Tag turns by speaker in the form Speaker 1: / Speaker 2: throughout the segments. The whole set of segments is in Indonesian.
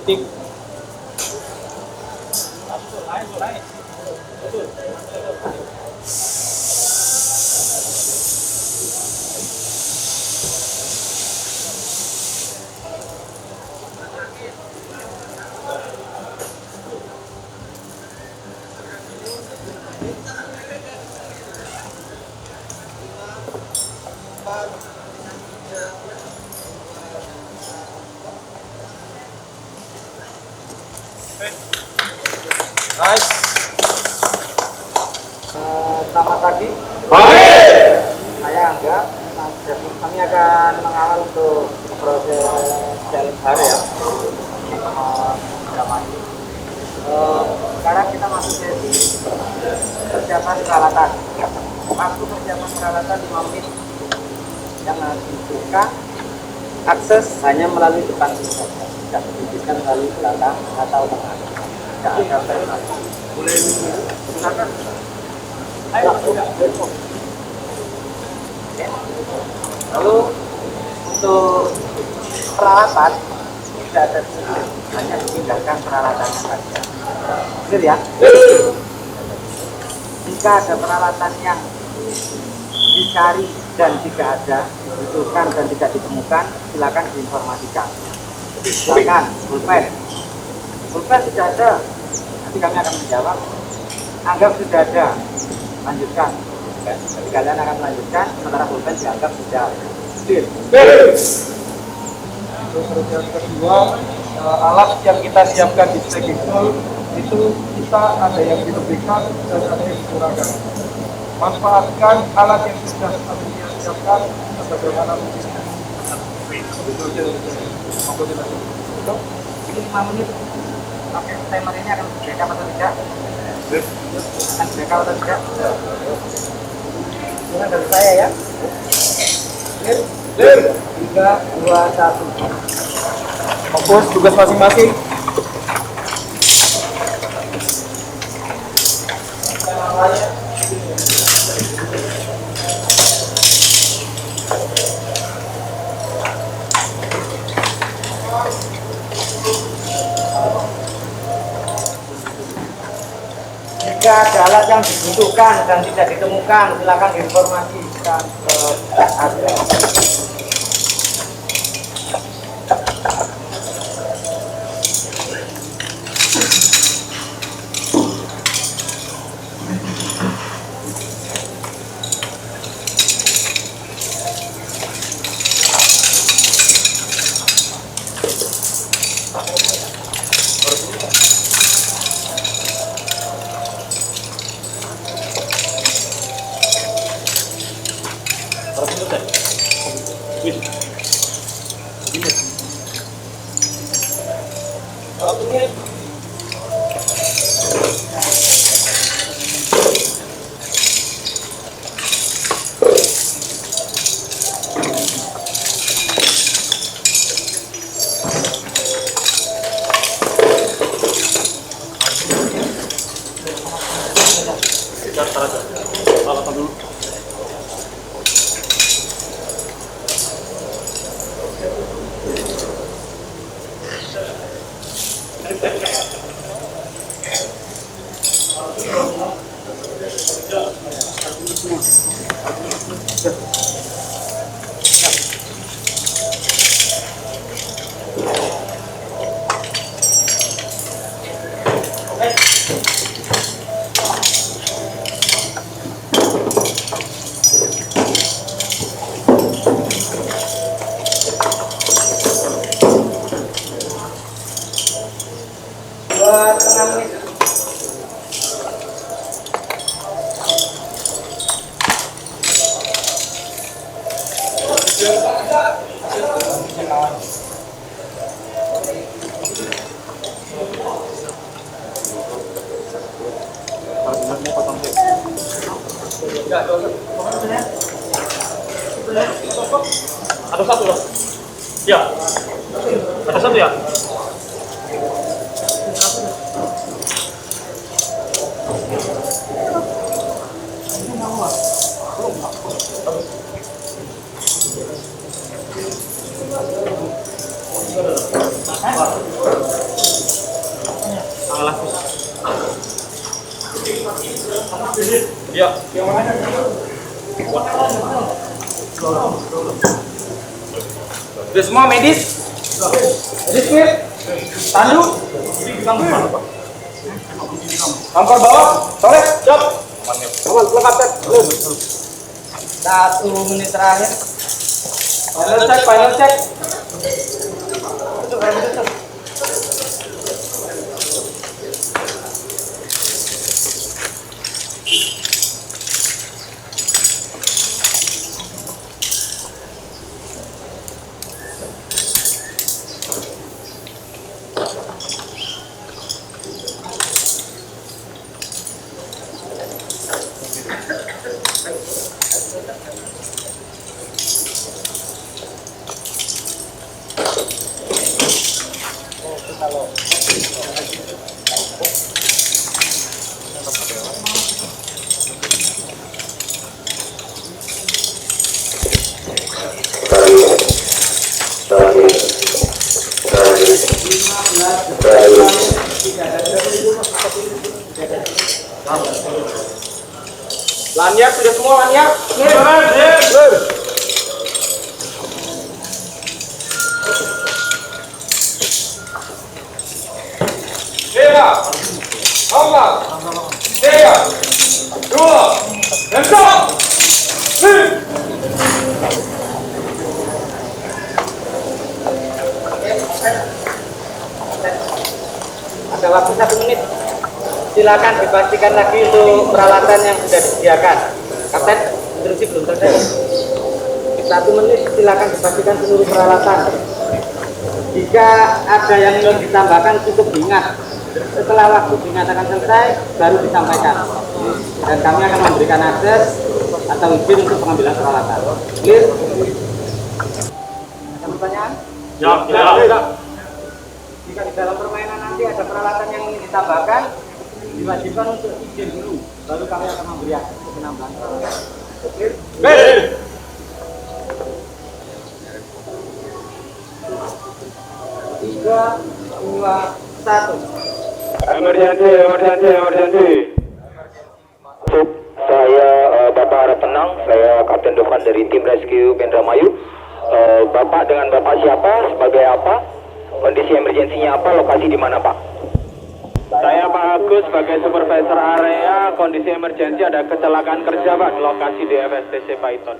Speaker 1: detik. Nice.
Speaker 2: Selamat pagi.
Speaker 1: Pagi.
Speaker 2: Saya Angga. Kami akan mengawal untuk proses jalan hari ya. Sekarang kita masuk sesi persiapan peralatan. Waktu persiapan peralatan 5 menit. Yang harus dibuka akses hanya melalui depan saja. Tidak dibuka melalui belakang atau tengah. Tidak ada vertikal. Boleh silakan. Ayo. Lalu untuk peralatan tidak ada disini, hanya memindahkan peralatannya saja. Clear ya? Jika ada peralatan yang dicari dan tidak ada, dibutuhkan dan tidak ditemukan, silakan diinformasikan. Silakan pulpen. Pulpen tidak ada, nanti kami akan menjawab. Anggap sudah ada, lanjutkan. Jadi kalian akan melanjutkan, sementara pulpen dianggap sudah clear.
Speaker 3: Terus yang kedua, alat yang kita siapkan di stacking tool itu kita ada yang dilebihkan dan ada yang dikurangkan. Manfaatkan alat yang sudah kami siapkan sebagaimana mungkin.
Speaker 2: Ini 5 menit. Oke, timer ini akan backup atau tidak? Akan backup atau tidak? Ini dari saya ya. Clear? 3, 2, 1.
Speaker 3: Fokus tugas masing-masing.
Speaker 2: Jika ada alat yang dibutuhkan dan tidak ditemukan, silakan informasikan ke admin.
Speaker 1: Ada satu loh. Ya. Ada satu ya. kalah. Ya.
Speaker 2: Udah semua medis? Medis clear? Tandu? Angkor bawah? Soleh? Siap. Aman, lengkap tes. 1 menit terakhir. Final check, final check. Lanyap sudah semua lanyap.
Speaker 3: Tiga, empat, tiga, dua, dan satu.
Speaker 2: Ada waktu 1 menit. Silakan dipastikan lagi untuk peralatan yang sudah disediakan. Kapten, instruksi belum selesai. 1 menit silakan dipastikan seluruh peralatan. Jika ada yang ingin ditambahkan cukup diingat. Setelah waktu dinyatakan selesai baru disampaikan. Dan kami akan memberikan akses atau izin untuk pengambilan peralatan. Clear? Ada pertanyaan?
Speaker 1: Ya.
Speaker 2: Jika di dalam permainan nanti ada peralatan yang ingin ditambahkan, diwajibkan untuk izin dulu, baru kami akan memberi akses untuk penambahan peralatan. Oke? Tiga, dua, satu.
Speaker 4: Emergency. Saya Bapak Harap Tenang, saya Kapten Dofan dari tim Rescue Indramayu. Bapak dengan Bapak siapa, sebagai apa, kondisi emergensinya apa, lokasi di mana Pak?
Speaker 5: Saya Pak Agus sebagai supervisor area. Kondisi emergensi ada kecelakaan kerja Pak, lokasi di FSTC Python.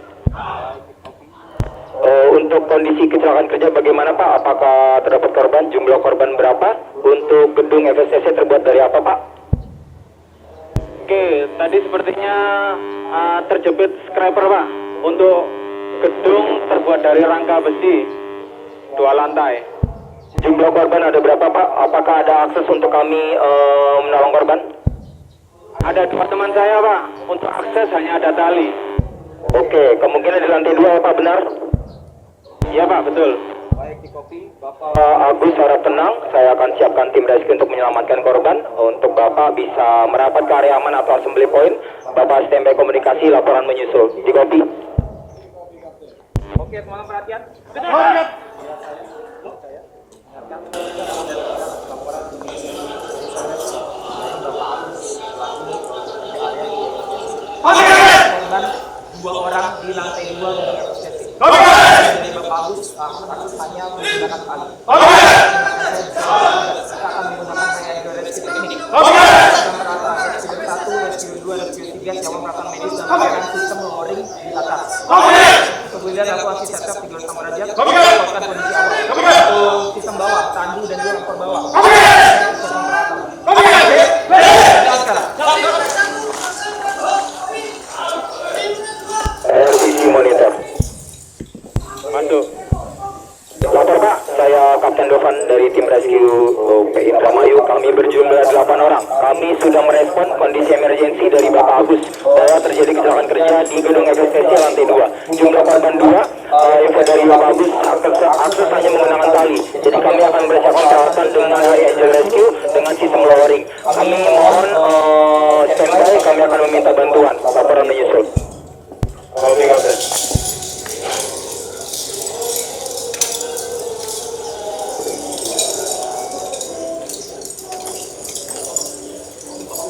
Speaker 4: Untuk kondisi kecelakaan kerja bagaimana Pak? Apakah terdapat korban? Jumlah korban berapa? Untuk gedung FSTC terbuat dari apa Pak?
Speaker 5: Oke, tadi sepertinya terjepit scraper Pak. Untuk gedung terbuat dari rangka besi 2 lantai.
Speaker 4: Jumlah korban ada berapa Pak? Apakah ada akses untuk kami menolong korban?
Speaker 5: Ada 2 teman saya Pak. Untuk akses hanya ada tali.
Speaker 4: Oke, kemungkinan di lantai 2 Pak, benar?
Speaker 5: Iya Pak, betul.
Speaker 3: Baik, di kopi, Bapak.
Speaker 4: Agus harap tenang, saya akan siapkan tim rescue untuk menyelamatkan korban. Untuk Bapak bisa merapat ke area aman atau assembly point. Bapak standby komunikasi, laporan menyusul. Di kopi.
Speaker 2: Oke, semuanya perhatian. Korban 2 orang di lantai 2 gedung FSTC. Dari Bapak Agus hanya menggunakan tali. Kita akan menggunakan hanya rescue teknik. Kita merata rescue 1, rescue 2, rescue 3 siapa peralatan medis dan menggunakan sistem lowering di atas. Kemudian evakuasi setup 3 sama derajat. Melakukan kondisi awal. Untuk sistem bawah, tandu dan 2 ekor bawah.
Speaker 4: RCC monitor.
Speaker 5: Masuk.
Speaker 4: Lapor Pak, saya Kapten Dofan dari tim rescue PI Indramayu. Kami berjumlah 8 orang. Kami sudah merespon kondisi emergensi dari Bapak Agus bahwa terjadi kecelakaan kerja di gedung FSTC lantai 2. Jumlah korban 2. Info dari Bapak Agus, akses hanya menggunakan tali. Jadi kami akan bersiapkan peralatan dengan angel rescue dengan sistem lowering. Kami mohon standby, kami akan meminta bantuan. Laporan menyusul. Oke, Kapten.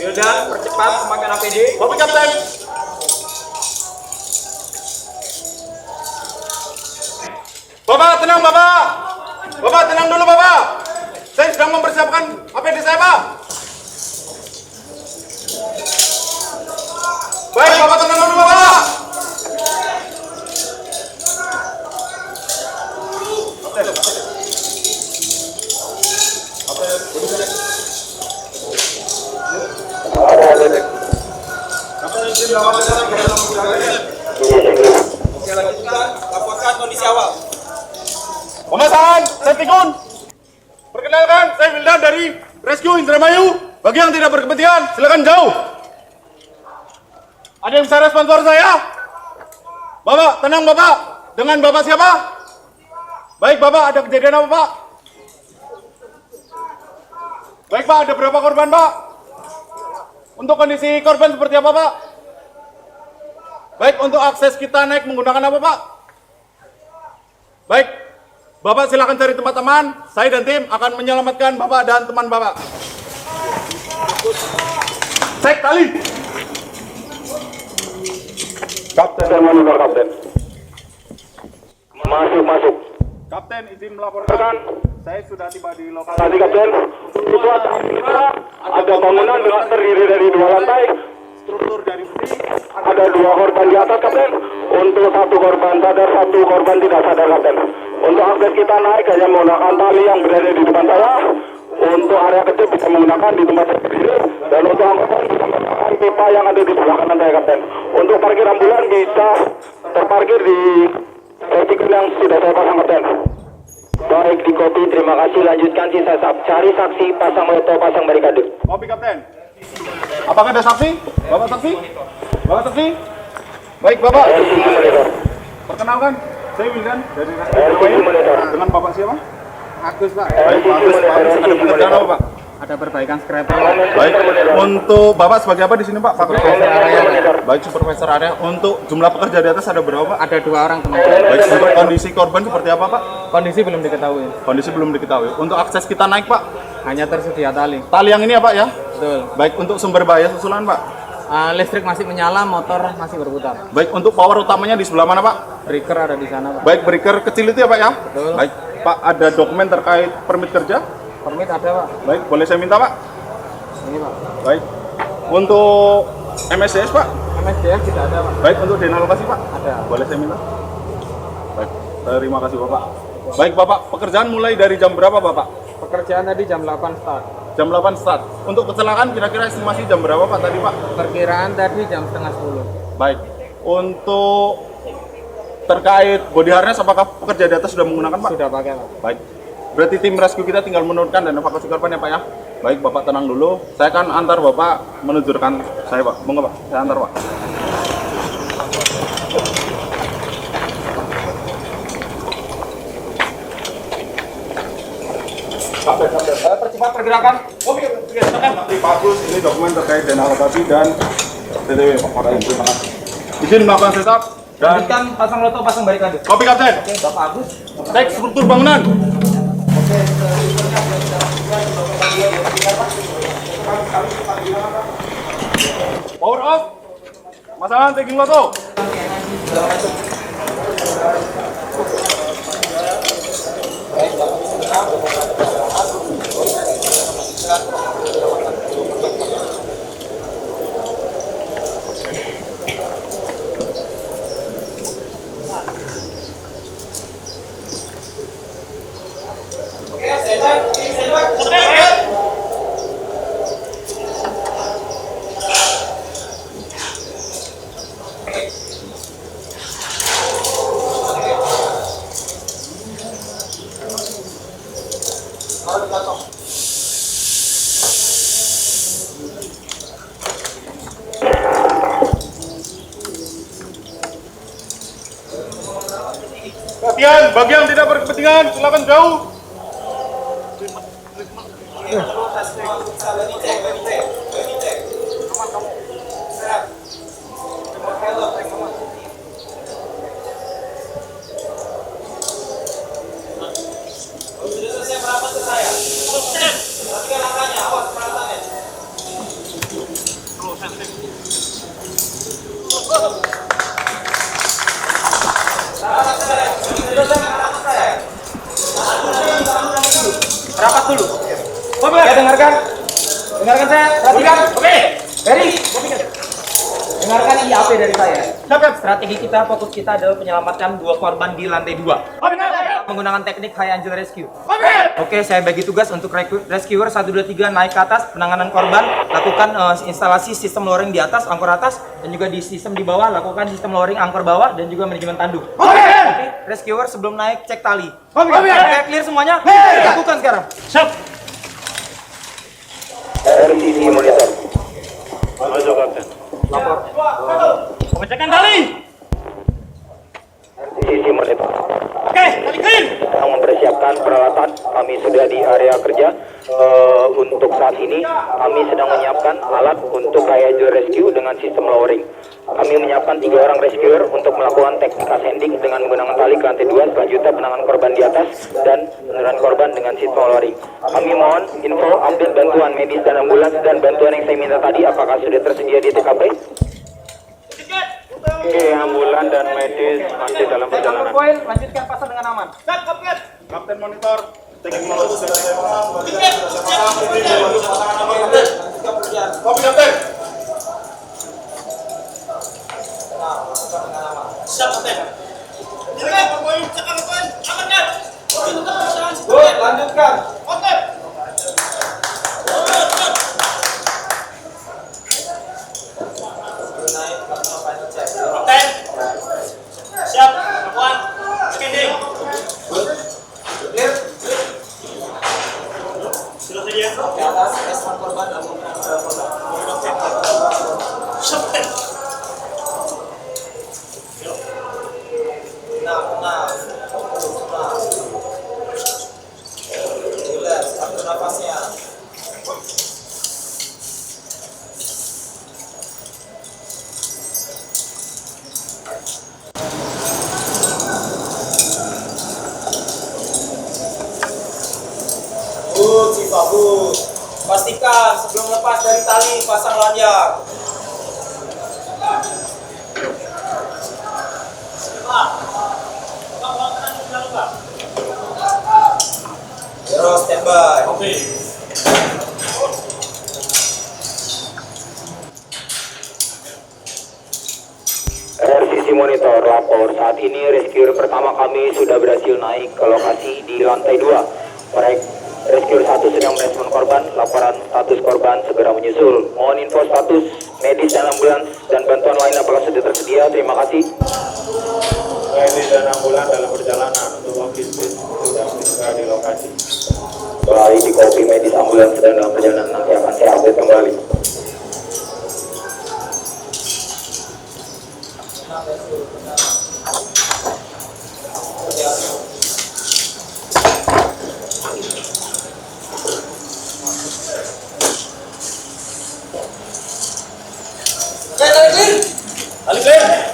Speaker 3: Wildan, percepat pemakaian APD.
Speaker 1: Bapak Kapten. Bapak, tenang Bapak. Bapak, tenang dulu Bapak. Saya sedang mempersiapkan APD saya, Pak. Baik, Bapak tenang dulu Bapak.
Speaker 3: Oke, lanjutkan. Laporkan kondisi awal.
Speaker 1: Pemasangan, safety gun. Perkenalkan, saya Wildan dari Rescue Indramayu. Bagi yang tidak berkepentingan, silakan jauh. Ada yang bisa respon suara saya? Bapak, tenang Bapak. Dengan Bapak siapa? Baik Bapak, ada kejadian apa Pak? Baik Pak, ada berapa korban Pak? Untuk kondisi korban seperti apa Pak? Baik, untuk akses kita naik menggunakan apa Pak? Baik, Bapak silakan cari tempat aman. Saya dan tim akan menyelamatkan Bapak dan teman Bapak. Cek tali.
Speaker 4: Kapten, saya monitor Kapten. Masuk.
Speaker 1: Kapten, izin melaporkan. Saya sudah tiba di lokasi.
Speaker 4: Tadi Kapten, situasi kita ada bangunan terdiri dari 2 lantai.
Speaker 1: Struktur dari besi.
Speaker 4: Ada 2 korban di atas Kapten. Untuk 1 korban sadar, 1 korban tidak sadar Kapten. Untuk akses kita naik hanya menggunakan tali yang berada di depan saya. Untuk area kecil bisa menggunakan di tempat saya berdiri. Dan untuk angkutan bisa menggunakan pipa yang ada di sebelah kanan saya Kapten. Untuk parkir ambulan bisa terparkir di titik yang sudah saya pasang Kapten. Baik, di kopi, terima kasih. Lanjutkan sisa cari saksi, pasang motor, pasang barikade.
Speaker 1: Kopi Kapten. Apakah ada saksi? Bapak saksi? Bapak saksi? Baik Bapak.
Speaker 4: RCC monitor.
Speaker 1: Perkenalkan, saya Wildan dari
Speaker 4: RCC monitor.
Speaker 1: Dengan Bapak siapa?
Speaker 2: Agus Pak.
Speaker 1: Baik, Pak Agus. Pak Agus, ada pekerjaan apa Pak?
Speaker 2: Ada perbaikan scraper.
Speaker 1: Baik, untuk Bapak sebagai apa di sini Pak? Pak Baik, supervisor area. Untuk jumlah pekerja di atas ada berapa Pak?
Speaker 2: Ada 2 orang teman.
Speaker 1: Baik, untuk kondisi korban seperti apa Pak?
Speaker 2: Kondisi belum diketahui.
Speaker 1: Kondisi belum diketahui. Untuk akses kita naik Pak?
Speaker 2: Hanya tersedia tali.
Speaker 1: Tali yang ini ya Pak ya?
Speaker 2: Betul.
Speaker 1: Baik, untuk sumber bahaya susulan Pak?
Speaker 2: Listrik masih menyala, motor masih berputar.
Speaker 1: Baik, untuk power utamanya di sebelah mana Pak?
Speaker 2: Breaker ada di sana Pak.
Speaker 1: Baik, breaker kecil itu ya Pak ya?
Speaker 2: Betul.
Speaker 1: Baik, Pak ada dokumen terkait permit kerja?
Speaker 2: Permit ada Pak.
Speaker 1: Baik, boleh saya minta Pak?
Speaker 2: Ini Pak.
Speaker 1: Baik. Untuk MSDS Pak?
Speaker 2: MSDF tidak ada Pak.
Speaker 1: Baik, untuk dana lokasi Pak?
Speaker 2: Ada.
Speaker 1: Boleh saya minta? Baik, terima kasih Bapak. Baik Bapak, pekerjaan mulai dari jam berapa Bapak?
Speaker 2: Pekerjaan tadi jam 8 start.
Speaker 1: Jam 8 start. Untuk kecelakaan kira-kira estimasi jam berapa Pak tadi Pak?
Speaker 2: Perkiraan tadi jam setengah 10.
Speaker 1: Baik. Untuk terkait body harness apakah pekerja di atas sudah menggunakan Pak?
Speaker 2: Sudah pakai Pak.
Speaker 1: Baik. Berarti tim rescue kita tinggal menurunkan dan evakuasi korban ya Pak ya? Baik Bapak tenang dulu. Saya akan antar Bapak menuju rekan saya Pak. Monggo Pak, saya antar Pak.
Speaker 3: Percepat pergerakan.
Speaker 1: Oke, silakan. Pak Agus, ini dokumen terkait dana alokasi dan TTW Pak. Terima kasih. Izin melakukan setup dan
Speaker 3: Lanjutkan pasang loto, pasang barikade.
Speaker 1: kopi Kapten.
Speaker 3: Oke, Bapak Agus.
Speaker 1: Cek struktur bangunan. Power off. Masangan tagging loto. Perhatian, bagi yang tidak berkepentingan silakan jauh.
Speaker 3: Ya, dengarkan saya, perhatikan. Oke. Dari. Dengarkan IAP dari saya. Strategi kita, fokus kita adalah menyelamatkan 2 korban di lantai 2. Menggunakan teknik High Angel Rescue. Oke, saya bagi tugas untuk rescuer 1, 2, 3 naik ke atas, penanganan korban, lakukan instalasi sistem lowering di atas, angkor atas, dan juga di sistem di bawah, lakukan sistem lowering angkor bawah, dan juga manajemen tanduk. Oke, rescuer sebelum naik cek tali. Oke, clear semuanya? Lakukan sekarang.
Speaker 4: RCC monitor.
Speaker 5: Maju Kapten.
Speaker 1: Pengecekan tali.
Speaker 4: RCC monitor.
Speaker 1: Oke, tali clear.
Speaker 4: Sedang mempersiapkan peralatan. Kami sudah di area kerja. Untuk saat ini kami sedang menyiapkan alat untuk High Angel Rescue dengan sistem lowering. Kami menyiapkan 3 orang rescuer untuk melakukan teknik ascending dengan menggunakan tali ke lantai 2, selanjutnya penanganan korban di atas dan penurunan korban dengan sistem lowering. Kami mohon info update bantuan medis dan ambulans dan bantuan yang saya minta tadi apakah sudah tersedia di TKP?
Speaker 5: Oke, ambulan dan medis masih dalam perjalanan.
Speaker 3: Poin, lanjutkan pasang dengan aman.
Speaker 1: Kapten monitor. Teknologi Kopi kapten. Siap kapten.
Speaker 3: Lanjutkan.
Speaker 1: Kapten. Siap. Lakukan scanning. Sudah sedia?
Speaker 3: Di atas, respon korban langsung atur nafasnya. Bagus. Pastikan sebelum lepas dari tali pasang lanyar. Terus standby. Oke.
Speaker 4: RCC monitor lapor. Saat ini rescuer pertama kami sudah berhasil naik ke lokasi di lantai 2. Rescuer 1 sedang merespon korban. Laporan status korban segera menyusul. Mohon info status medis dan ambulans dan bantuan lain apakah sudah tersedia. Terima kasih.
Speaker 5: Medis dan ambulan dalam perjalanan untuk logistik sudah tiba di lokasi.
Speaker 4: Baik, di kopi medis ambulans sedang dalam perjalanan, nanti akan saya update kembali.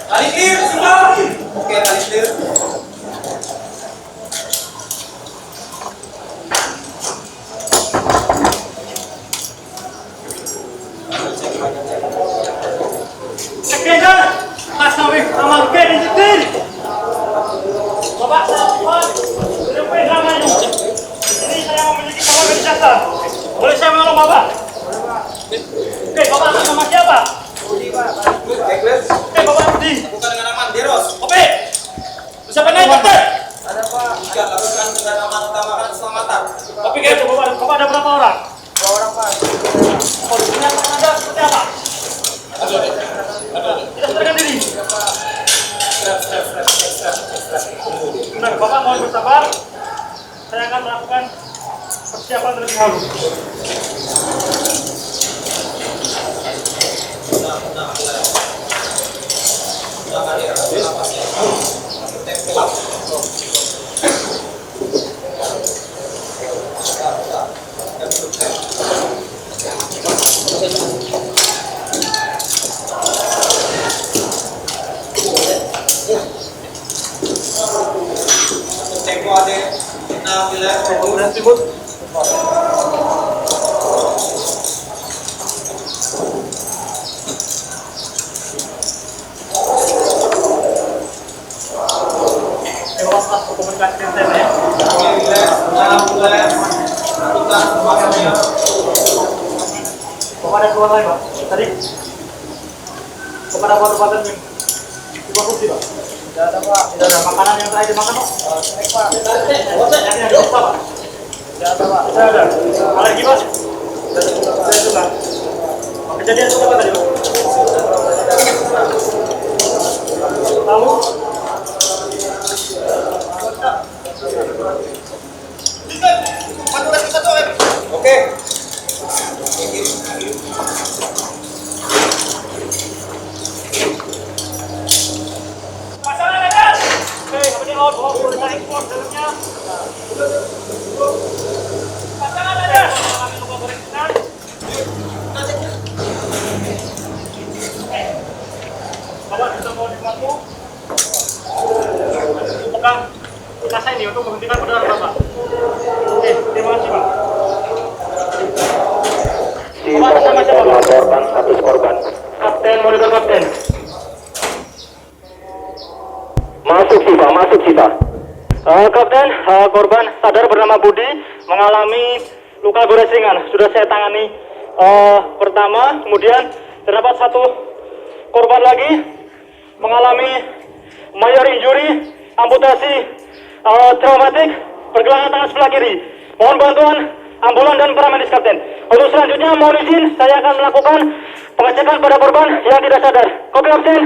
Speaker 3: Tali clear, siap. Oke, tali clear.
Speaker 1: Boleh saya menolong Bapak? Oke, Bapak atas nama siapa? Oke, Bapak Budi.
Speaker 3: Bukan dengan aman, Deros.
Speaker 1: Oke. Siapa naik, Kapten?
Speaker 3: Ada Pak. Jika lakukan dengan aman utamakan keselamatan.
Speaker 1: Tapi kayak Bapak ada berapa orang?
Speaker 3: 2 orang Pak.
Speaker 1: Kondisinya Anda seperti apa? Kita sadarkan diri. Benar, Bapak mohon bersabar. Saya akan melakukan persiapan terlebih dahulu.
Speaker 3: Tempo ada 6 wilayah kemudian tribut.
Speaker 1: Komunikasi dengan saya ya.
Speaker 3: Wilayah 6 wilayah. Kita semuanya kepada keluarga lain, Pak. Tadi kepada obat-obatan yang dikonsumsi, Pak. Tidak ada, Pak. Tidak ada makanan yang terakhir dimakan, Pak. Snack, Pak. Tidak ada. Yang ada, Pak. Tidak ada, Pak. Tidak ada. Alergi, Pak. Tidak ada juga. Kejadian itu apa tadi, Pak? Tahu? Oke. Pasangan ada. Oke, kemudian out, bawa kita ekspor dalamnya. Pasangan ada. Kami lupa gorengan. Bapak bisa mau dibantu. Pegang kita saya ini untuk menghentikan perjalanan Bapak. Oke, terima kasih Pak.
Speaker 4: Si monitor melaporkan status korban.
Speaker 3: Kapten, monitor kapten.
Speaker 4: Masuk Siva, masuk Siva.
Speaker 3: Kapten, korban sadar bernama Budi mengalami luka gores ringan. Sudah saya tangani pertama, kemudian terdapat satu korban lagi mengalami major injury, amputasi traumatik pergelangan tangan sebelah kiri. Mohon bantuan ambulan dan paramedis kapten. Untuk selanjutnya mohon izin saya akan melakukan pengecekan pada korban yang tidak sadar. Oke kapten.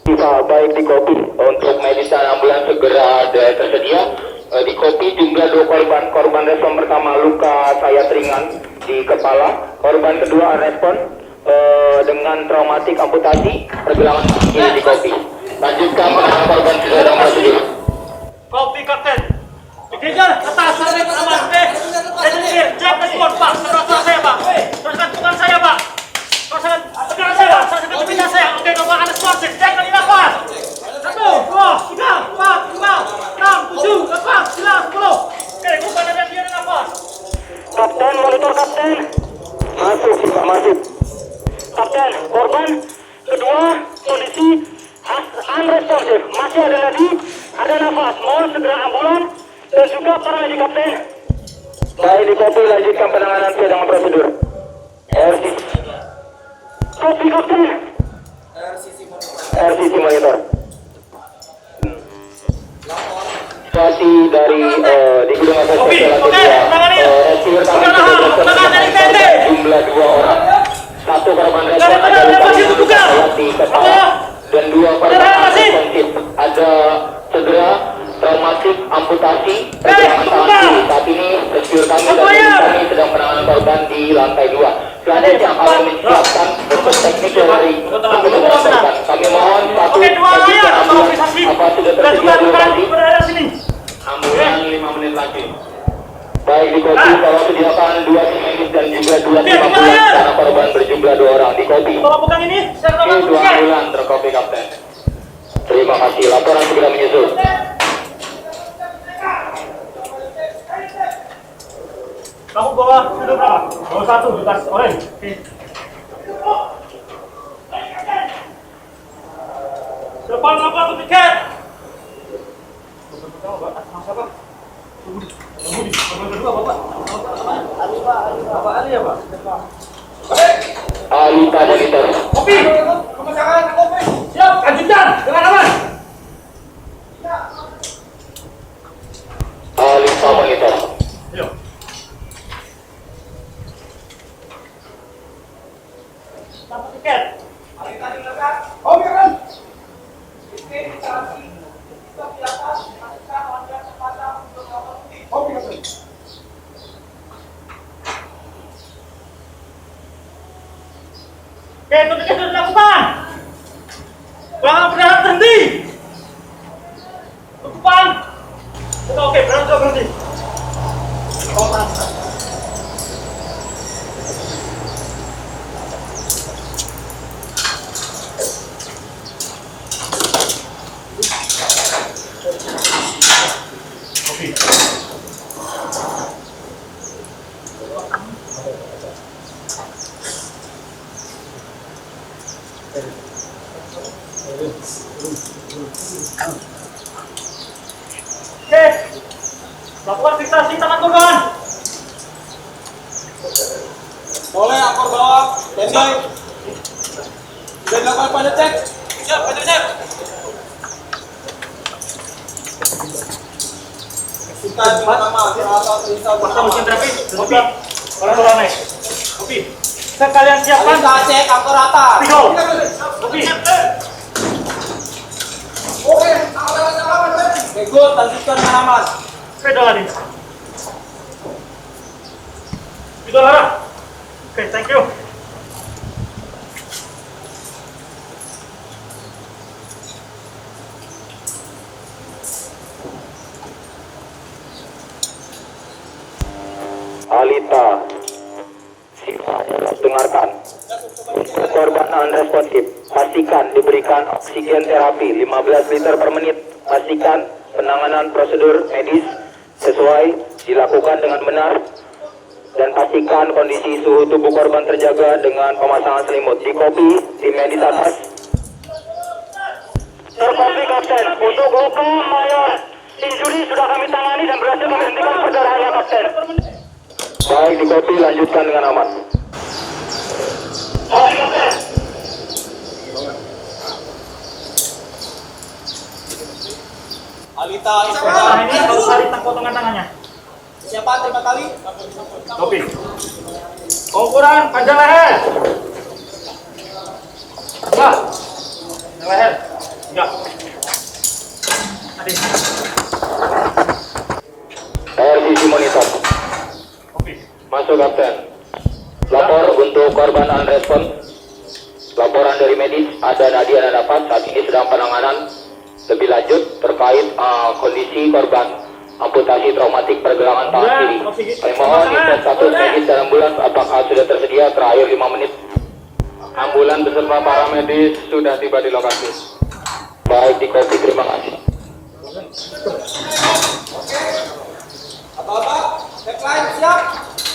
Speaker 4: Siva, baik di kopi untuk medis dan ambulans segera ada tersedia. Di kopi jumlah 2 korban respon pertama luka sayat ringan di kepala, korban kedua respon dengan traumatik amputasi pergelangan kiri di kopi. Lanjutkan penanganan korban sesuai dengan prosedur.
Speaker 3: Kopi kapten. Dikejar atas sampai aman. Saya sendiri cek respon Pak. Terus saya Pak. Teruskan bukan saya Pak. Teruskan pegangan saya Pak. Teruskan kepindah saya. Oke Bapak ada responsif. Cek lagi nafas. 1, 2, 3, 4, 5, 6, 7, 8, 9, 10. Oke, bukan ada dia nafas. Kapten, monitor kapten.
Speaker 4: Masuk Siva, masuk.
Speaker 3: Kapten, korban kedua kondisi unresponsive, masih ada nadi, ada nafas, mohon segera ambulan dan juga paramedis kapten.
Speaker 4: Baik di kopi lanjutkan penanganan sesuai dengan prosedur.
Speaker 3: Kopi kapten.
Speaker 4: RCC monitor. Situasi dari di gudang atas
Speaker 3: Kopi, oke, tangani.
Speaker 4: rescue jumlah 2 orang. 1 korban respon ada luka di kepala dan 2 korban responsif ada cedera traumatik amputasi pergelangan tangan kiri. Saat ini rescue kami dan tim kami sedang penanganan korban di lantai 2. Selanjutnya kami menyiapkan untuk teknik dari penyembuhan korban. Kami mohon satu lanjutkan ambulans apa sudah tersedia di lokasi. Ambulan 5 menit lagi. Baik di kopi, tolong sediakan 2 tim medis dan juga 2 tim ambulans karena korban berjumlah 2 orang di kopi.
Speaker 3: Tolong pegang ini, saya
Speaker 4: Oke, 2 ambulan terkopi kapten. Terima kasih, laporan segera menyusul.
Speaker 3: Kamu bawa sudah berapa? Bawa 1 di tas orange. Oke. Depan apa tuh tiket? Ali ya Pak?
Speaker 4: Alita monitor.
Speaker 3: Kopi! Pemasangan kopi! Siap, lanjutkan dengan aman!
Speaker 4: Alita monitor.
Speaker 3: Ayo. Dapat tiket. Kopi kan? Oke, itu tiket sudah dilakukan. Jangan berhenti berhenti. Tutupan. Oke, berhenti. Sudah dilakukan pada cek. Siap, pada cek. Kita pertama peralatan perintah
Speaker 1: mesin terapi. Kopi. Orang naik. Kopi. Sekalian siapkan.
Speaker 3: kita cek angka rata.
Speaker 1: Tigo. Kopi.
Speaker 3: Oke, good, lanjutkan pengaman.
Speaker 1: Pedal lagi. Pedal Lara. Oke, thank you.
Speaker 4: Alita, dengarkan. Korban unresponsif, pastikan diberikan oksigen terapi 15 liter per menit. Pastikan penanganan prosedur medis sesuai dilakukan dengan benar. Dan pastikan kondisi suhu tubuh korban terjaga dengan pemasangan selimut. Di kopi, tim medis atas. Terkopi Kapten, untuk luka mayor injuri sudah kami tangani dan berhasil menghentikan perdarahannya Kapten. Baik, di kopi lanjutkan dengan aman.
Speaker 3: Alita,
Speaker 1: Nah, ini baru kali potongan tangannya.
Speaker 3: siapa terima kali?
Speaker 1: Kopi. Ukuran panjang leher. Dua. Leher. Tiga. Tadi.
Speaker 4: RCC monitor.
Speaker 1: Kopi.
Speaker 4: Masuk Kapten. Lapor untuk korban unrespon. Laporan dari medis ada Nadia dan dapat saat ini sedang penanganan lebih lanjut terkait kondisi korban amputasi traumatik pergelangan tangan kiri. Kami mohon info status medis dan ambulans apakah sudah tersedia terakhir 5 menit.
Speaker 5: Ambulan beserta para medis sudah tiba di lokasi.
Speaker 4: Baik, di kopi, terima kasih.
Speaker 3: Apa-apa? Backline siap.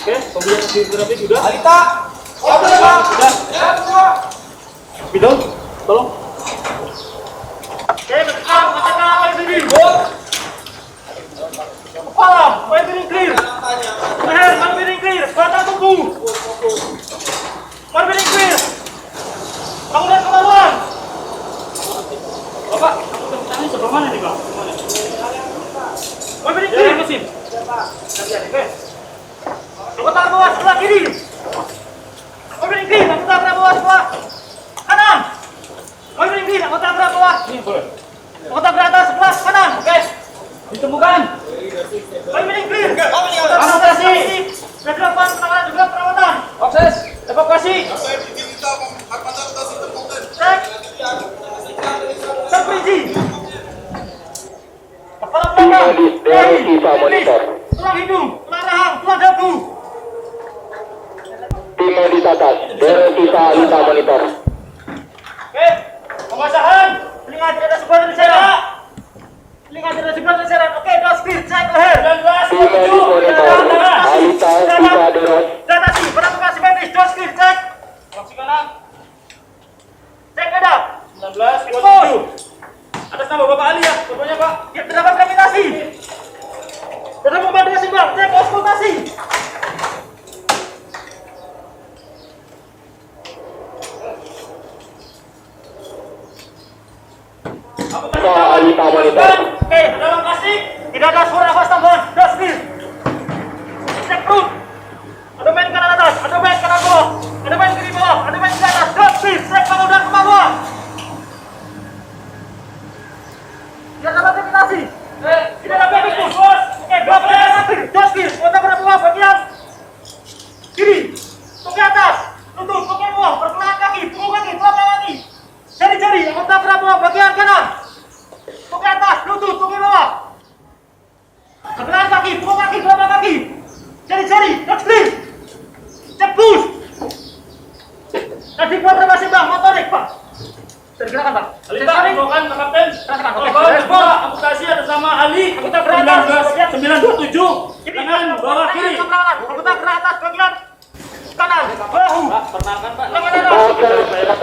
Speaker 1: Oke, pembelian terapi sudah.
Speaker 3: Alita, siap terima.
Speaker 1: Sudah.
Speaker 3: Siap semua.
Speaker 1: Bidon, tolong. Oke, betul. Katakan apa ini? Kepala, piring clear. Leher, piring clear. Mata tunggu. Piring clear. Bangunan kemaluan. Bapak, ini sebelah mana nih, Pak? Piring clear. Mesin. Oke. Anggota bawah sebelah kiri. Piring clear. Anggota bawah sebelah kanan. Piring clear. Anggota bawah. Ini boleh. Anggota atas sebelah kanan. Oke. Ditemukan. Piring clear. Amputasi. Sudah dilakukan penanganan juga perawatan. Akses. Evakuasi. Cek. Terperinci. Kepala
Speaker 4: Tim
Speaker 1: belakang.
Speaker 4: medis dari sisa monitor.
Speaker 1: Tulang hidung, tulang rahang, tulang dagu.
Speaker 4: Tim medis atas dari sisa Alita monitor.
Speaker 1: Oke, pemasahan. Telinga tidak ada sebuah dari seret. Telinga tidak ada sebuah dari seret. Oke, dos clear, cek leher.
Speaker 4: Tim medis monitor. Alita sisa deros.
Speaker 1: Datasi, beraktivasi medis, dos clear, cek. Langsung kanan. Cek hadap. 19, 27. Atas nama Bapak Ali ya, pokoknya Pak. Ya, terdapat gravitasi. Terdapat gravitasi Bang, cek auskultasi.
Speaker 4: Alita monitor.
Speaker 1: Oke, dalam plastik tidak ada suara nafas tambahan. Dos clear. Cek perut. Abdomen kanan atas, abdomen kanan bawah, abdomen kiri bawah, abdomen kiri atas. Dos clear. Cek paru dan kepala bawah. Tidak ada gravitasi. Tidak ada gravitasi. Oke, dua bagian akhir. Dos clear. Otak pada bawah bagian kiri. Tunggu atas. Lutut, tunggu bawah. Pergelangan kaki, tunggu kaki, telapak kaki. Jari-jari, otak pada bawah bagian kanan. Tunggu atas, lutut, tunggu bawah. Pergelangan kaki, tunggu kaki, telapak kaki. Jari-jari, dos clear. Cek push. Nanti buat masih Bang, motorik Pak. Tergerakkan Pak.
Speaker 5: Alita, infokan ke Kapten.
Speaker 1: Oke.
Speaker 5: Korban amputasi atas nama Ali.
Speaker 1: Anggota gerak atas
Speaker 5: 927. Tangan bawah kiri.
Speaker 1: Anggota gerak atas bagian kanan. Bahu.
Speaker 5: Perkenalkan Pak.
Speaker 1: Lengan atas.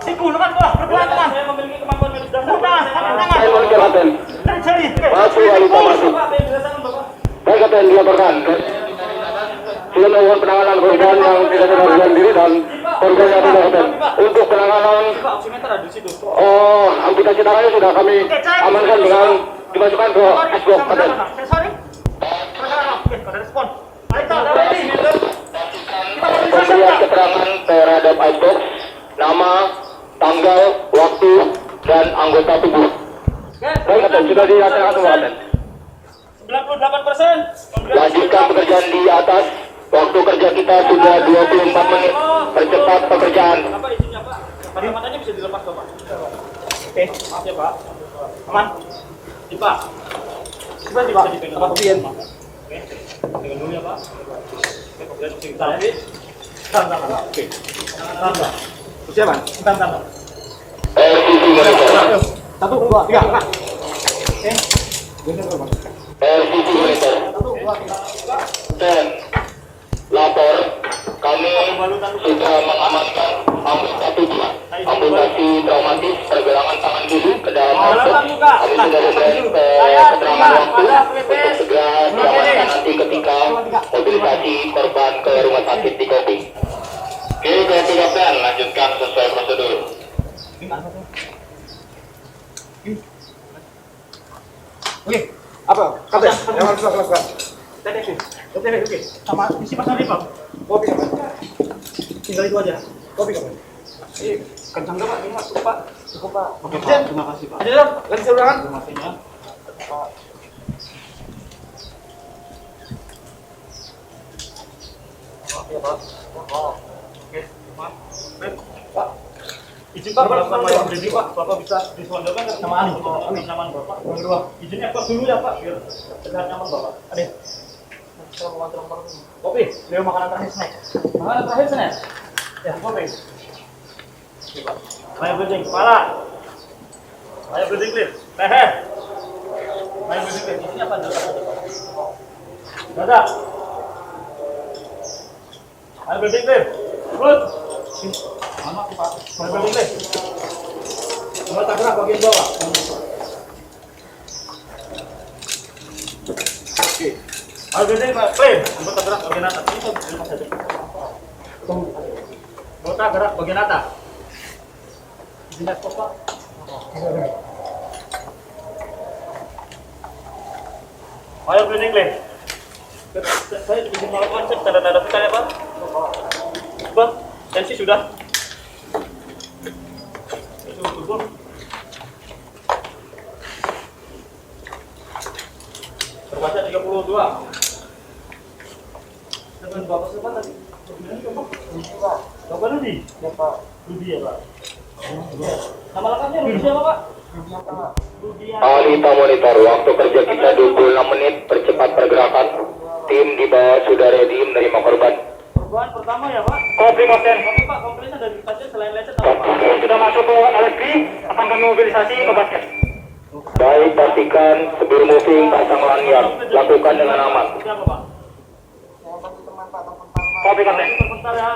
Speaker 1: Siku, lengan bawah, pergelangan tangan.
Speaker 5: Saya memiliki kemampuan medis dasar.
Speaker 1: Tangan, tangan.
Speaker 4: Saya monitor Kapten.
Speaker 1: Jari-jari.
Speaker 4: Masuk Alita masuk.
Speaker 5: Pak, penjelasan Bapak.
Speaker 4: Baik Kapten, dilaporkan. Sudah melakukan penanganan korban yang tidak sadarkan diri dan korban yang tidak Kapten. Untuk penanganan amputasi tangannya sudah kami amankan dengan dimasukkan ke S-Box Kapten. Pemberian keterangan terhadap Icebox, nama, tanggal, waktu, dan anggota tubuh. Baik Kapten, sudah dinyatakan semua Kapten.
Speaker 5: 98%.
Speaker 4: Lanjutkan pekerjaan di atas. Waktu kerja kita sudah 24 menit. Percepat pekerjaan.
Speaker 5: Bapak izinnya Pak. Kacamatanya bisa dilepas Bapak. Oke, maaf ya Pak. Aman. Di Pak. Coba bisa dipegang. Apa kebian? Oke. Pegang dulu ya Pak. Oke, kemudian ditarik. Tahan. Oke. Tahan.
Speaker 3: Siapa?
Speaker 5: Tahan.
Speaker 4: LCC monitor.
Speaker 3: 1, 2, 3, angkat.
Speaker 4: LCC monitor. 10. Lapor, kami sudah mengamankan anggota tubuh amputasi traumatis pergelangan tangan kiri ke dalam airbox. Kami sudah memberi keterangan waktu untuk segera diamankan nanti ketika mobilisasi korban ke rumah sakit di Kopi. Oke, Kopi Kapten, lanjutkan sesuai prosedur.
Speaker 3: Oke, apa? Kapten, yang harus dilakukan?
Speaker 5: Oke. Sama isi Mas Arif Pak.
Speaker 3: Kopi Kapten.
Speaker 5: Tinggal itu aja.
Speaker 3: Kopi Kapten. Kencang nggak Pak? Ini Mas, cukup Pak. Cukup Pak.
Speaker 5: Oke Pak. Terima kasih Pak.
Speaker 3: Ada dong, lagi seberangan.
Speaker 5: Terima kasihnya. Oke Pak. Oke, Pak. Baik, Pak. Izin Pak, melakukan layar berdiri Pak. Bapak bisa disondokan ke sama Ali. Amin. Nyaman Bapak. Yang kedua, izinnya Pak dulu ya Pak. Biar terlihat nyaman Bapak. Adek. Kopi, beliau makanan terakhir snack. Makanan terakhir snack? Ya, kopi. Oke Pak. Layar berdiri, kepala. Layar berdiri clear. Leher. Layar berdiri clear. Izinnya apa? Dada. Layar berdiri clear. Perut. Mana Pak? Layar berdiri clear. Coba tak gerak bagian bawah. Oke. Layar berdiri Pak. Clear. Coba tak gerak bagian atas. Ini lepas saja. Coba tak gerak bagian atas. Izinnya stop Pak. Ayo cleaning clean. Saya izin melakukan cek tanda-tanda vital ya Pak. Coba, tensi sudah. Suhu tubuh. Terbaca 32. Dengan Bapak siapa tadi? Bapak Rudi? Ya Pak. Rudi ya Pak. Nama lengkapnya Rudi siapa Pak?
Speaker 4: Alita monitor, waktu kerja kita 26 menit, percepat pergerakan. Tim di bawah sudah ready menerima korban.
Speaker 5: Korban pertama ya Pak? Kopi Kapten. Oke Pak, komplainnya dari pasien selain lecet apa Pak? Sudah masuk ke LSP, akan kami mobilisasi ke basket.
Speaker 4: Baik, pastikan sebelum moving pasang lanyard, lakukan dengan aman.
Speaker 5: Siapa Pak? Kopi Kapten. Sebentar ya.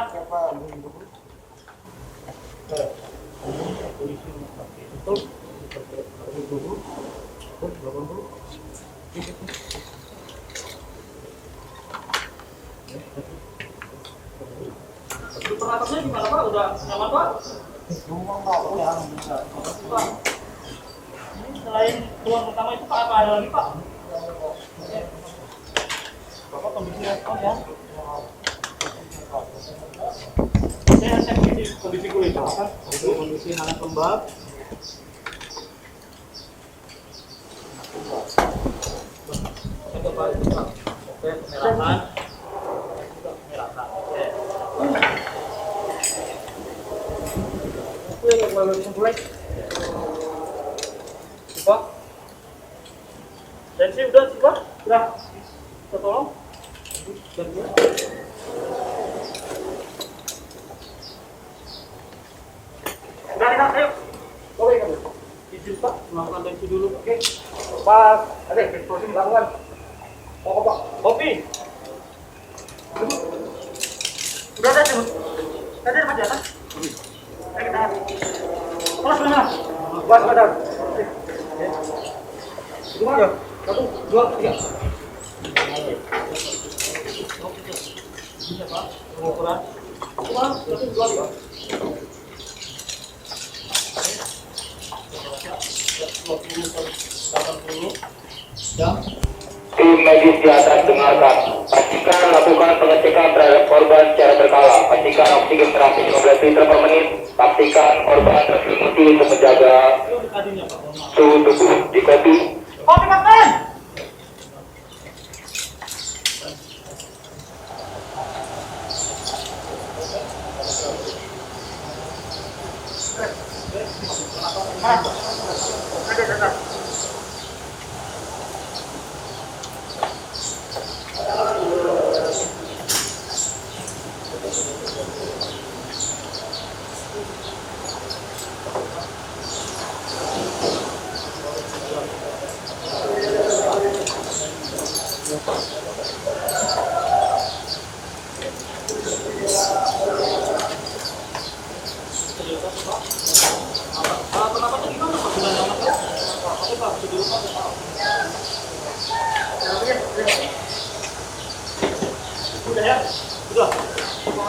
Speaker 5: Itu pernapasannya gimana Pak? Udah nyaman Pak? Pak. Ini selain keluar pertama itu Pak, apa ada lagi Pak? Bapak kondisi respon ya? Saya cek kondisi kulit Pak. Itu kondisi nanas lembab. Oke Pak, itu Pak. Oke, pemerahan. Pemerahan, oke. Oke, kalau mulai. Pak. Tensi udah sih Pak? Udah. Kita tolong. Dan dia. Udah kita, ayo. Oke, kamu. Izin Pak, melakukan tensi dulu. Oke. Pak, ada eksplosif dilakukan. Oh, Pak. Kopi. Udah ada tuh. Tadi ada di atas. Ayo kita. Kelas mana? Kelas ada. Gimana? 1, 2, 3. Bisa Pak, pengukuran.
Speaker 4: Tim medis di atas dengarkan. Pastikan lakukan pengecekan terhadap korban secara berkala. Pastikan oksigen terapi 15 liter per menit. Pastikan korban terselimuti untuk menjaga suhu tubuh di kopi.
Speaker 5: Kopi makan. Udah ya? Udah. Sudah.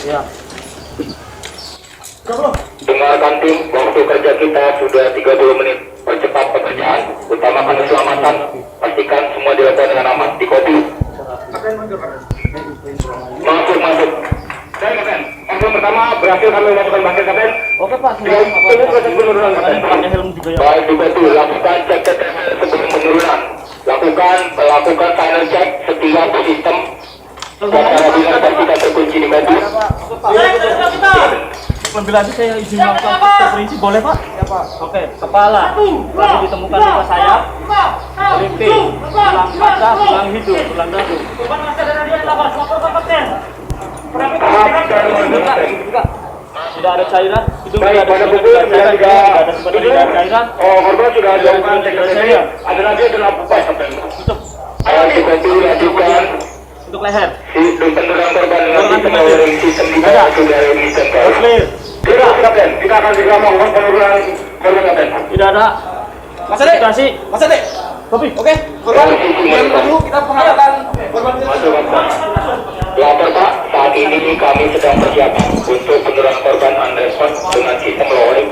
Speaker 5: Ya.
Speaker 4: Dengarkan tim, waktu kerja kita sudah 30 menit. Percepat pekerjaan, utamakan keselamatan. Pastikan semua dilakukan dengan aman di kopi. Masuk. Baik, Kapten. Yang pertama berhasil kami memasukkan bakal, Kapten.
Speaker 5: Oke, Pak.
Speaker 4: Ini proses penurunan, Kapten.
Speaker 5: Pakai helm juga ya.
Speaker 4: Baik, di kopi. Lakukan cek TTL sebelum penurunan. Lakukan final check setiap sistem. Secara bila pastikan terkunci di kopi.
Speaker 5: Penjelasan saya izin melakukan terperinci, boleh Pak? Ya Pak. Oke, kepala berarti ditemukan luka sayap, merintih, tulang kaca, tulang hidung, tulang dadu. Korban masih ada di atas, laporkan Kapten. Tidak ada cairan, hidung tidak ada cairan.
Speaker 4: Oh, korban sudah dilakukan cek TTL. Ada lagi adalah pupas, Kapten. Ayo di kopi lanjutkan.
Speaker 5: Untuk leher.
Speaker 4: Sistem penurunan korban dengan sistem monitoring sistem di bawah sudah remission.
Speaker 5: Clear.
Speaker 4: Kapten, kita akan segera melakukan penurunan korban, Kapten.
Speaker 5: Tidak ada.
Speaker 1: Mas Ade,
Speaker 5: Kasih.
Speaker 1: Mas Ade.
Speaker 5: Kopi.
Speaker 1: Oke, korban. Yang dulu kita pengangkatan korban.
Speaker 4: Masuk, Kapten. Lapor Pak, saat ini kami sedang persiapan untuk penurunan korban unresponse dengan sistem lowering.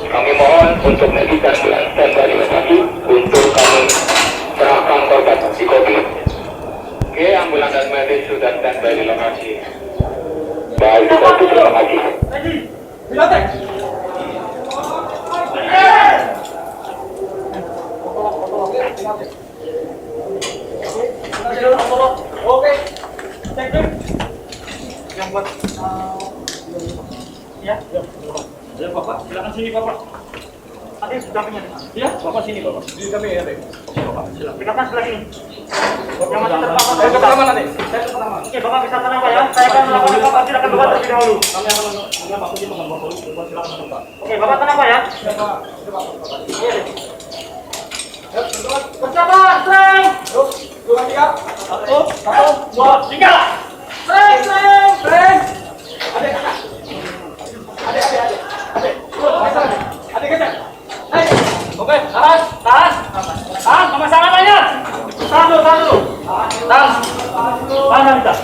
Speaker 4: Kami mohon untuk medis dan ambulans standby di lokasi untuk kami serahkan korban di kopi. Oke, ambulans dan medis sudah standby di lokasi. Baik, di kopi, terima kasih.
Speaker 5: Oke. Yang buat ya. Ya Bapak, silakan sini Bapak. Ada sudah punya. Ya, Bapak sini Bapak.
Speaker 1: Di kami ya, Dek.
Speaker 5: Bapak, silakan. Silakan sebelah sini. Yang masih terpapar.
Speaker 1: Saya ke pertama nanti. Saya ke pertama.
Speaker 5: Oke, Bapak bisa tenang Pak ya. Saya akan melakukan Bapak silakan Bapak terlebih dahulu. Kami akan maksudnya mengambil silakan Bapak. Oke, Bapak tenang Pak ya. Iya deh. Persiapan, streng. 1, 2, 3. Streng. Oke, tahan, pemasangan banyak. Tahan dulu. Tahan kita.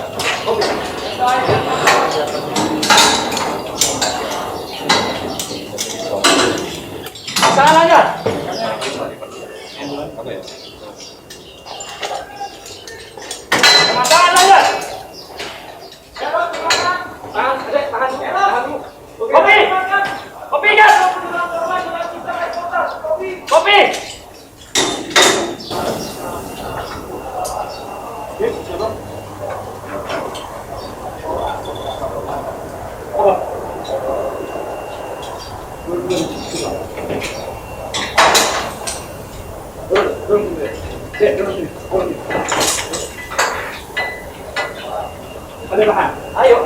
Speaker 5: Ada bahan. Ayo.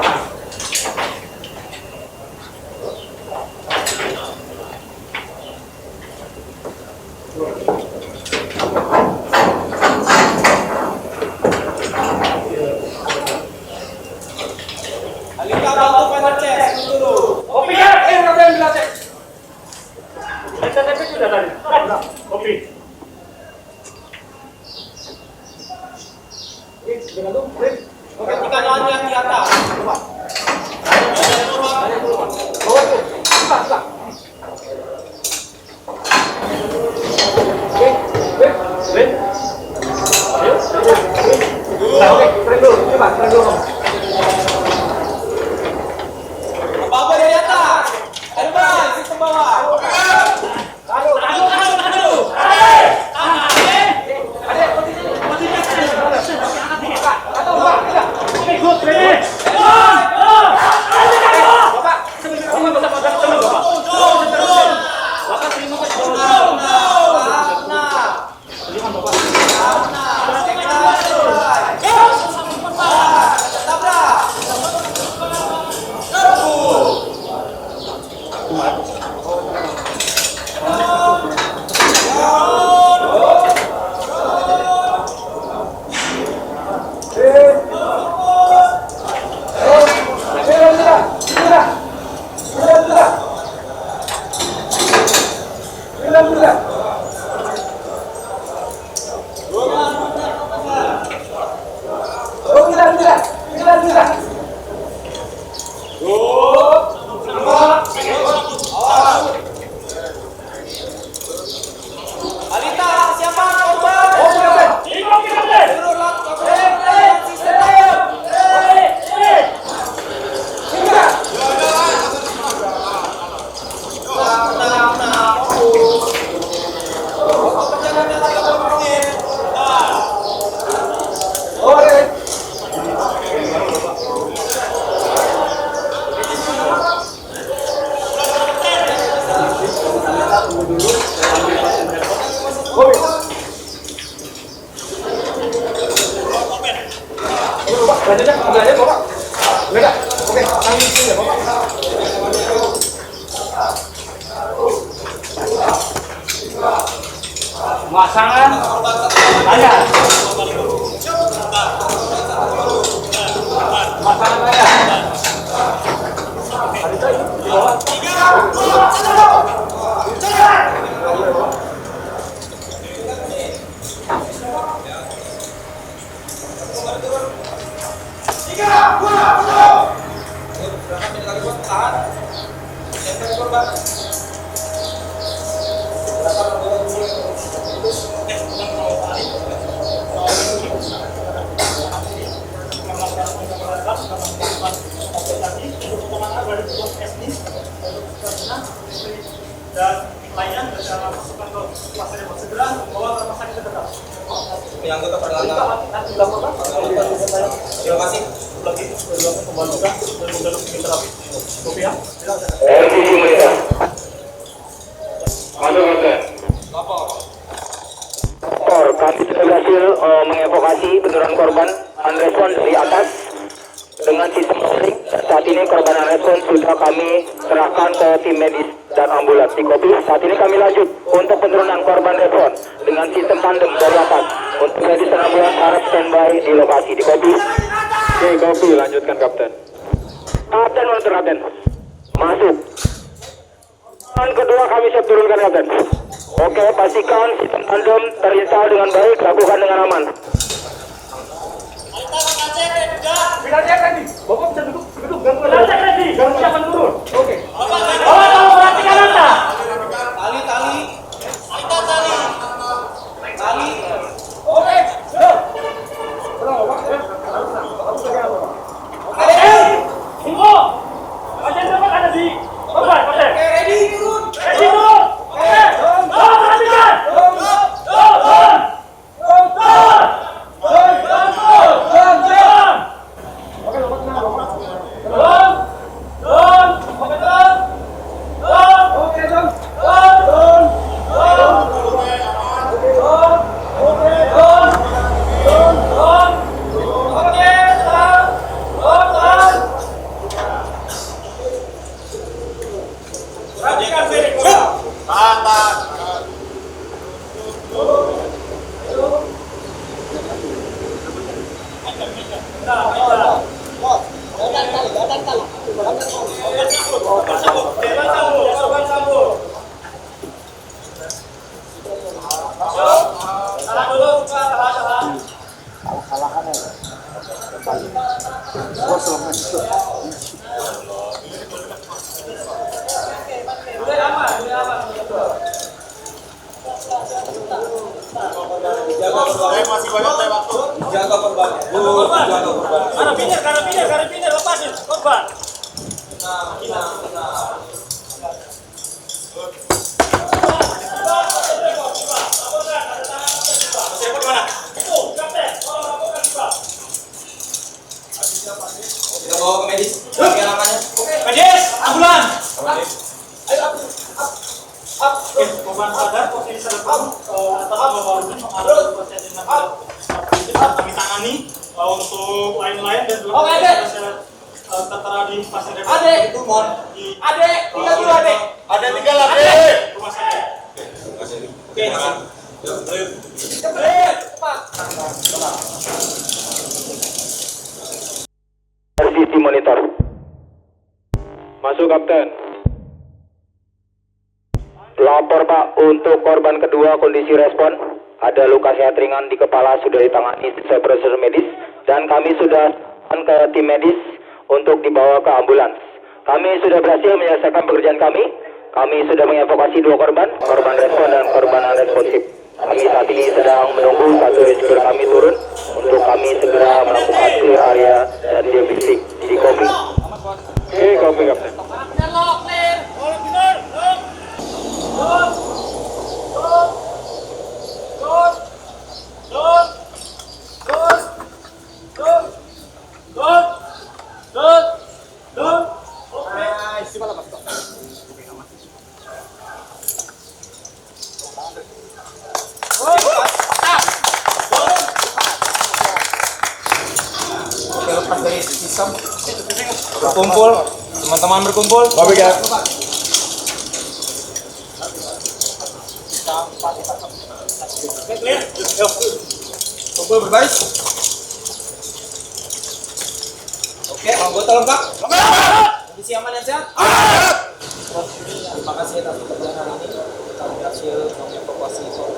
Speaker 3: Alika bantu pencet dulu.
Speaker 5: Kopi ya? Kalian bilang cek. STP sudah tadi. Kopi.
Speaker 3: Oke, kita lanjut di atas. Apa dari atas? Terbang, sistem bawah. Alita, siapa korban? Turun lakukan sistem.
Speaker 5: Pasangan tanya. Pasangan tanya. Dan lainnya bisa masukkan ke kelas yang segera membawa ke rumah sakit terdekat.
Speaker 3: Yang anggota perlengkapan.
Speaker 5: Nanti dilakukan.
Speaker 3: Terima kasih.
Speaker 5: Lagi dilakukan pembantu dan mendalam terapi. Kopi ya.
Speaker 4: RCC Malaysia. Masuk Kapten. Kami sudah berhasil mengevakuasi beneran korban unrespon dari atas dengan sistem link. Saat ini korban unrespon sudah kami serahkan ke tim medis dan ambulans di Kopi. Saat ini kami lanjut untuk penurunan korban respon dengan sistem tandem dari atas. Untuk medis dan ambulans harap standby di lokasi di Kopi. Oke, Kopi lanjutkan Kapten. Kapten monitor Kapten. Masuk. Dan kedua kami siap turunkan Kapten. Oke, pastikan sistem tandem terinstal dengan baik, lakukan dengan aman.
Speaker 5: Bila cek tadi, Bapak bisa duduk, Bila cek tadi, jangan siapa turun. Oke. Bapak tolong perhatikan Anda.
Speaker 3: Tali.
Speaker 5: Oke. Tunggu. Pasien dapat ada di korban, pasien.
Speaker 3: Ready, turun.
Speaker 5: Ready, turun. Oke. Tolong perhatikan. Turun.
Speaker 1: Saya masih banyak waktu.
Speaker 3: Jaga korban.
Speaker 5: Karabiner, lepasin korban.
Speaker 3: Kita bawa ke medis.
Speaker 5: Medis, ambulan. Korban sadar, posisi serempam atas nama korban mengalami pasien dengan kami tangani untuk lain-lain dan dua tertera di pasien
Speaker 3: Adek, itu mon. Adek, tinggal dulu adek.
Speaker 1: Ada 3 lagi.
Speaker 5: rumah sakit.
Speaker 3: Oke.
Speaker 4: RCT monitor. Masuk Kapten. Lapor Pak, untuk korban kedua kondisi respon. Ada luka sayat ringan di kepala, sudah ditangani sesuai prosedur medis. Dan kami sudah ke tim medis untuk dibawa ke ambulans. Kami sudah berhasil menyelesaikan pekerjaan kami. Kami sudah mengevakuasi 2 korban respon dan korban non-responsif. Kami saat ini sedang menunggu satu rescue kami turun untuk kami segera melakukan clear area dan diagnostik di kopi. Oke, kopi Kapten.
Speaker 3: Oke, lepas dari sistem. Berkumpul, teman-teman berkumpul. Kumpul berbaris. Oke, anggota lengkap. Kondisi aman dan sehat. Terima kasih atas pekerjaan hari ini. Kami berhasil mengevakuasi korban